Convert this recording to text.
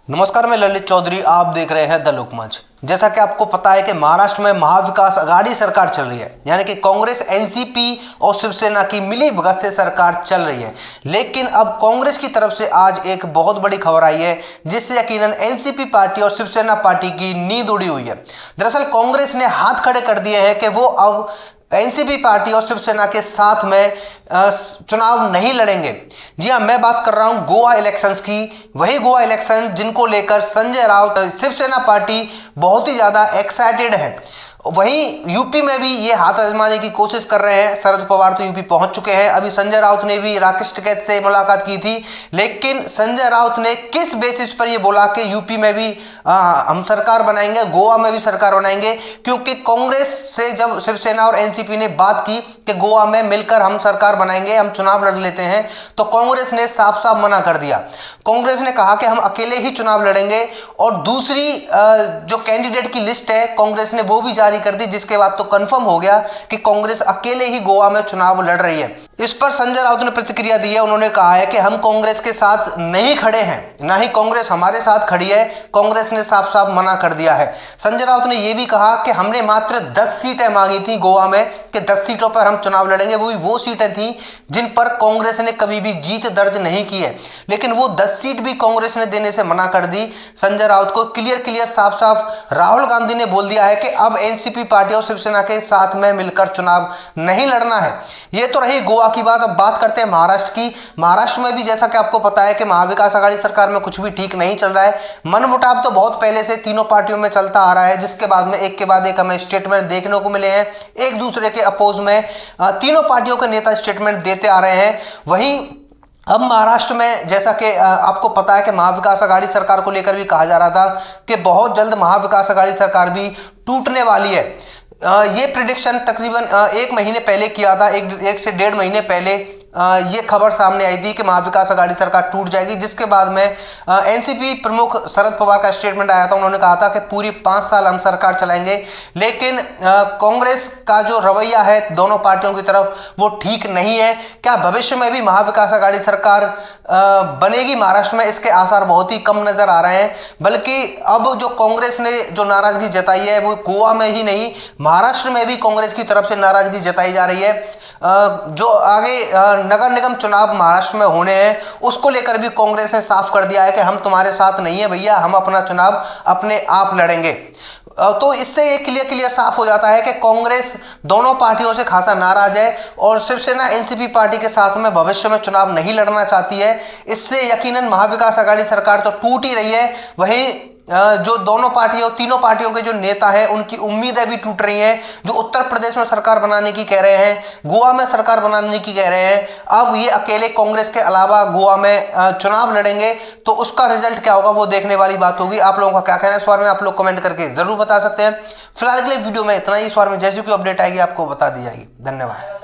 नमस्कार, मैं ललित चौधरी। आप देख रहे हैं द लोकमंच। जैसा कि आपको पता है कि महाराष्ट्र में महाविकास आघाड़ी सरकार चल रही है, यानी कि कांग्रेस, एनसीपी और शिवसेना की मिली भगत से सरकार चल रही है। लेकिन अब कांग्रेस की तरफ से आज एक बहुत बड़ी खबर आई है, जिससे यकीनन एनसीपी पार्टी और शिवसेना पार्टी की नींद उड़ी हुई है। दरअसल कांग्रेस ने हाथ खड़े कर दिए हैं कि वो अब एनसीपी पार्टी और शिवसेना के साथ में चुनाव नहीं लड़ेंगे। जी हाँ, मैं बात कर रहा हूं गोवा इलेक्शंस की। वही गोवा इलेक्शन जिनको लेकर संजय राउत, शिवसेना पार्टी बहुत ही ज़्यादा एक्साइटेड है। वहीं यूपी में भी ये हाथ आजमाने की कोशिश कर रहे हैं। शरद पवार तो यूपी पहुंच चुके हैं। अभी संजय राउत ने भी राकेश टिकैत से मुलाकात की थी, लेकिन संजय राउत ने किस बेसिस पर ये बोला कि यूपी में भी हम सरकार बनाएंगे, गोवा में भी सरकार बनाएंगे? क्योंकि कांग्रेस से जब शिवसेना और एनसीपी ने बात की कि गोवा में मिलकर हम सरकार बनाएंगे, हम चुनाव लड़ लेते हैं, तो कांग्रेस ने साफ साफ मना कर दिया। कांग्रेस ने कहा कि हम अकेले ही चुनाव लड़ेंगे, और दूसरी जो कैंडिडेट की लिस्ट है कांग्रेस ने वो भी जारी कर दी, जिसके बाद तो कंफर्म हो गया कि कांग्रेस अकेले ही गोवा में चुनाव लड़ रही है। इस पर संजय राउत ने प्रतिक्रिया दी है। उन्होंने कहा है कि हम कांग्रेस के साथ नहीं खड़े हैं, ना ही कांग्रेस हमारे साथ खड़ी है। कांग्रेस ने साफ साफ मना कर दिया है। संजय राउत ने यह भी कहा कि हमने मात्र 10 सीटें मांगी थी गोवा में, कि 10 सीटों पर हम चुनाव लड़ेंगे। वो सीटें थी जिन पर कांग्रेस ने कभी भी जीत दर्ज नहीं की है, लेकिन वो 10 सीट भी कांग्रेस ने देने से मना कर दी। संजय राउत को क्लियर साफ साफ राहुल गांधी ने बोल दिया है कि अब एनसीपी पार्टी और शिवसेना के साथ में मिलकर चुनाव नहीं लड़ना है। ये तो रही गोवा की बात। अब बात करते हैं महाराष्ट्र की। महाराष्ट्र में भी जैसा कि आपको पता है कि महाविकास आघाड़ी सरकार में कुछ भी ठीक नहीं चल रहा है। मनमुटाव तो बहुत पहले से तीनों पार्टियों में चलता आ रहा है, जिसके बाद में एक के बाद एक हमें स्टेटमेंट देखने को मिले हैं। एक दूसरे के अपोज में तीनों पार्टियों के नेता स्टेटमेंट देते आ रहे हैं। वहीं अब महाराष्ट्र में जैसा कि आपको पता है कि महाविकास आघाड़ी सरकार को लेकर भी कहा जा रहा था कि बहुत जल्द महाविकास आघाड़ी सरकार भी टूटने वाली है। ये प्रिडिक्शन तकरीबन 1 महीने पहले किया था, 1 से 1.5 महीने पहले ये खबर सामने आई थी कि महाविकास आघाड़ी सरकार टूट जाएगी, जिसके बाद में एनसीपी प्रमुख शरद पवार का स्टेटमेंट आया था। उन्होंने कहा था कि पूरी 5 साल हम सरकार चलाएंगे। लेकिन कांग्रेस का जो रवैया है दोनों पार्टियों की तरफ, वो ठीक नहीं है। क्या भविष्य में भी महाविकास आघाड़ी सरकार बनेगी महाराष्ट्र में? इसके आसार बहुत ही कम नजर आ रहे हैं। बल्कि अब जो कांग्रेस ने जो नाराजगी जताई है, वो गोवा में ही नहीं, महाराष्ट्र में भी कांग्रेस की तरफ से नाराजगी जताई जा रही है। जो आगे नगर निगम चुनाव महाराष्ट्र में होने हैं, उसको लेकर भी कांग्रेस ने साफ कर दिया है कि हम तुम्हारे साथ नहीं है भैया, हम अपना चुनाव अपने आप लड़ेंगे। तो इससे ये क्लियर साफ हो जाता है कि कांग्रेस दोनों पार्टियों से खासा नाराज है, और शिवसेना एनसीपी पार्टी के साथ में भविष्य में चुनाव नहीं लड़ना चाहती है। इससे यकीनन महाविकास आघाड़ी सरकार तो टूट ही रही है, वहीं जो दोनों पार्टियों, तीनों पार्टियों के जो नेता हैं, उनकी उम्मीदें भी टूट रही हैं। जो उत्तर प्रदेश में सरकार बनाने की कह रहे हैं, गोवा में सरकार बनाने की कह रहे हैं, अब ये अकेले कांग्रेस के अलावा गोवा में चुनाव लड़ेंगे। तो उसका रिजल्ट क्या होगा वो देखने वाली बात होगी। आप लोगों का क्या कहना है इस बारे में, आप लोग कमेंट करके जरूर बता सकते हैं। फिलहाल के लिए वीडियो में इतना ही। इस बारे में जैसी कोई अपडेट आएगी आपको बता दी जाएगी। धन्यवाद।